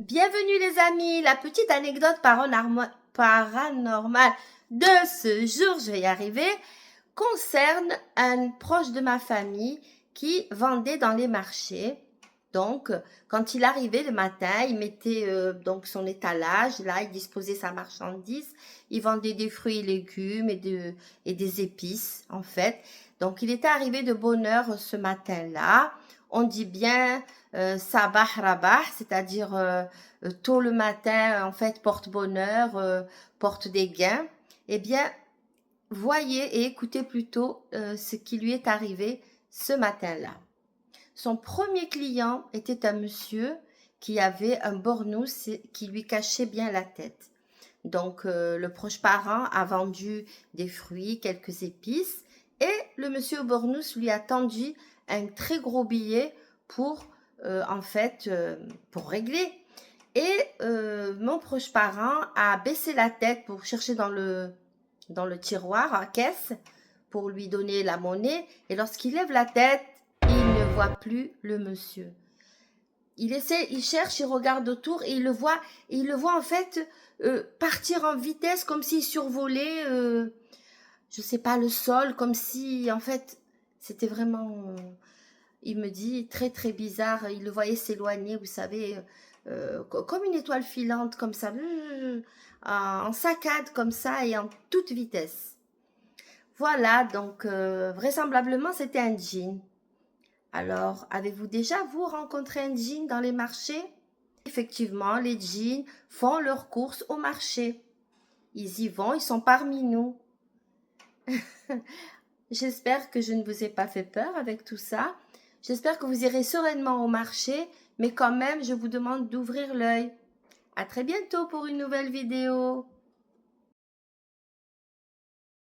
Bienvenue les amis, la petite anecdote paranormale de ce jour, je vais y arriver, concerne un proche de ma famille qui vendait dans les marchés. Donc, quand il arrivait le matin, il mettait donc son étalage, là, il disposait sa marchandise, il vendait des fruits et légumes et des épices, en fait. Donc, il était arrivé de bonne heure ce matin-là. On dit bien sabah rabah, c'est-à-dire tôt le matin, en fait, porte bonheur, porte des gains. Eh bien, voyez et écoutez plutôt ce qui lui est arrivé ce matin-là. Son premier client était un monsieur qui avait un bornous qui lui cachait bien la tête. Donc, le proche parent a vendu des fruits, quelques épices, et le monsieur au bornous lui a tendu un très gros billet pour, pour régler. Et mon proche parent a baissé la tête pour chercher dans le tiroir à caisse pour lui donner la monnaie. Et lorsqu'il lève la tête, il ne voit plus le monsieur. Il cherche, il regarde autour et il le voit en fait partir en vitesse comme s'il survolait, je sais pas, le sol, comme si en fait c'était vraiment, il me dit, très très bizarre. Il le voyait s'éloigner, vous savez, comme une étoile filante, comme ça, en saccade comme ça et en toute vitesse. Voilà, donc vraisemblablement c'était un djinn. Alors, avez-vous déjà, vous, rencontré un djinn dans les marchés? Effectivement, les djinns font leurs courses au marché. Ils y vont, ils sont parmi nous. J'espère que je ne vous ai pas fait peur avec tout ça. J'espère que vous irez sereinement au marché, mais quand même, je vous demande d'ouvrir l'œil. À très bientôt pour une nouvelle vidéo.